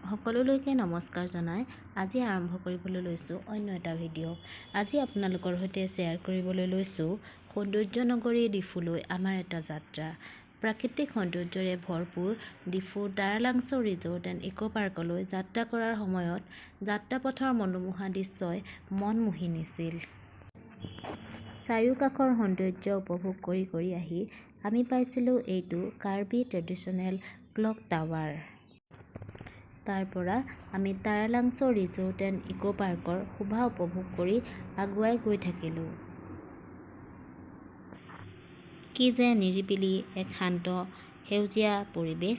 সকলোলৈকে নমস্কাৰ জনাই আজি আৰম্ভ কৰিবলৈ লৈছোঁ অন্য এটা ভিডিঅ'। আজি আপোনালোকৰ সৈতে শ্বেয়াৰ কৰিবলৈ লৈছোঁ সৌন্দৰ্য নগৰী ডিফুলৈ আমাৰ এটা যাত্ৰা। প্ৰাকৃতিক সৌন্দৰ্যৰে ভৰপূৰ ডিফু তাৰালাংছো ৰিজৰ্ট এণ্ড ইক' পাৰ্কলৈ যাত্ৰা কৰাৰ সময়ত যাত্ৰাপথৰ মনোমোহা দৃশ্যই মন মুহি নিছিল। চাৰিওকাষৰ সৌন্দৰ্য উপভোগ কৰি আহি আমি পাইছিলোঁ এইটো কাৰ্বি ট্ৰেডিশ্যনেল ক্লক টাৱাৰ। তাৰ পৰা আমি তাৰালাংছো ৰিজৰ্ট এণ্ড ইক' পাৰ্কৰ শোভা উপভোগ কৰি আগুৱাই গৈ থাকিলোঁ। কি যে নিৰিবিলি এক শান্ত সেউজীয়া পৰিৱেশ।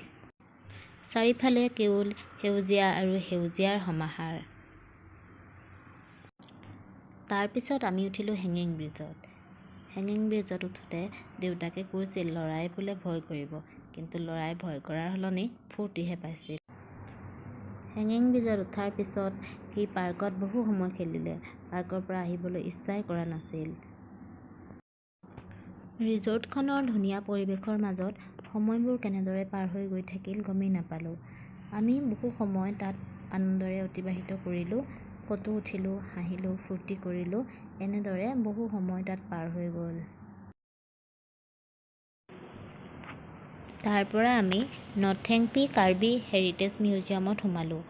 চাৰিওফালে কেৱল সেউজীয়া আৰু সেউজীয়াৰ সমাহাৰ। তাৰ পিছত আমি উঠিলোঁ হেঙিং ব্ৰিজত। হেঙিং ব্ৰিজত উঠোঁতে দেউতাকে কৈছিল ল'ৰাই বোলে ভয় কৰিব, কিন্তু ল'ৰাই ভয় কৰাৰ সলনি ফূৰ্তিহে পাইছিল। হেঙিং ব্ৰিজত উঠাৰ পিছত সি পাৰ্কত বহু সময় খেলিলে। পাৰ্কৰ পৰা আহিবলৈ ইচ্ছাই কৰা নাছিল। ৰিজৰ্টখনৰ ধুনীয়া পৰিৱেশৰ মাজত সময়বোৰ কেনেদৰে পাৰ হৈ গৈ থাকিল গমেই নাপালোঁ। আমি বহু সময় তাত আনন্দেৰে অতিবাহিত কৰিলোঁ। ফটো উঠিলোঁ, হাঁহিলোঁ, ফূৰ্তি কৰিলোঁ। এনেদৰে বহু সময় তাত পাৰ হৈ গ'ল। তাৰ পৰা আমি নথেংপি কাৰ্বি হেৰিটেজ মিউজিয়ামত সোমালোঁ।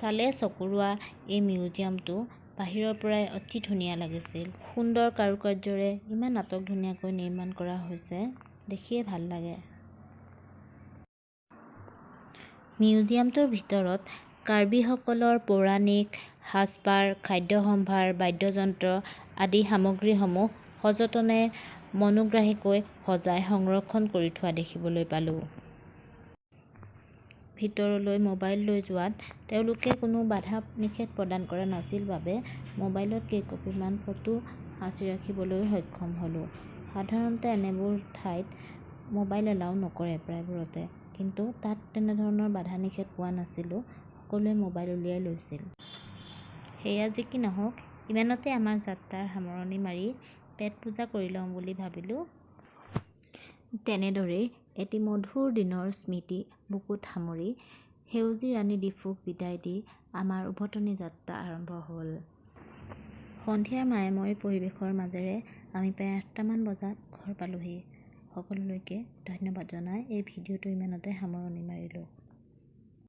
চালে চকুৰোৱা এই মিউজিয়ামটো বাহিৰৰ পৰাই অতি ধুনীয়া লাগিছিল। সুন্দৰ কাৰুকাৰ্যৰে ইমান নাটক ধুনীয়াকৈ নিৰ্মাণ কৰা হৈছে, দেখিয়ে ভাল লাগে। মিউজিয়ামটোৰ ভিতৰত কাৰ্বিসকলৰ পৌৰাণিক সাজপাৰ, খাদ্য সম্ভাৰ, বাদ্যযন্ত্ৰ আদি সামগ্ৰীসমূহ সযতনে মনোগ্ৰাহীকৈ সজাই সংৰক্ষণ কৰি থোৱা দেখিবলৈ পালোঁ। ভিতৰলৈ মোবাইল লৈ যোৱাত তেওঁলোকে কোনো বাধা নিষেধ প্ৰদান কৰা নাছিল বাবে মোবাইলত কেইকপিমান ফটো সাঁচি ৰাখিবলৈ সক্ষম হ'লোঁ। সাধাৰণতে এনেবোৰ ঠাইত মোবাইল এলাউ নকৰে প্ৰায়বোৰতে, কিন্তু তাত তেনেধৰণৰ বাধা নিষেধ পোৱা নাছিলোঁ। সকলোৱে মোবাইল উলিয়াই লৈছিল। সেয়া যি কি নহওক, ইমানতে আমাৰ যাত্ৰাৰ সামৰণি মাৰি পেট পূজা কৰি লওঁ বুলি ভাবিলোঁ। তেনেদৰেই এটি মধুৰ দিনৰ স্মৃতি বুকুত সামৰি সেউজী ৰাণী ডিফুক বিদায় দি আমাৰ উভতনি যাত্ৰা আৰম্ভ হ'ল। সন্ধিয়াৰ মায়াময় পৰিৱেশৰ মাজেৰে আমি প্ৰায় ৮টামান বজাত ঘৰ পালোহি। সকলোলৈকে ধন্যবাদ জনাই এই ভিডিঅ'টো ইমানতে সামৰণি মাৰিলোঁ।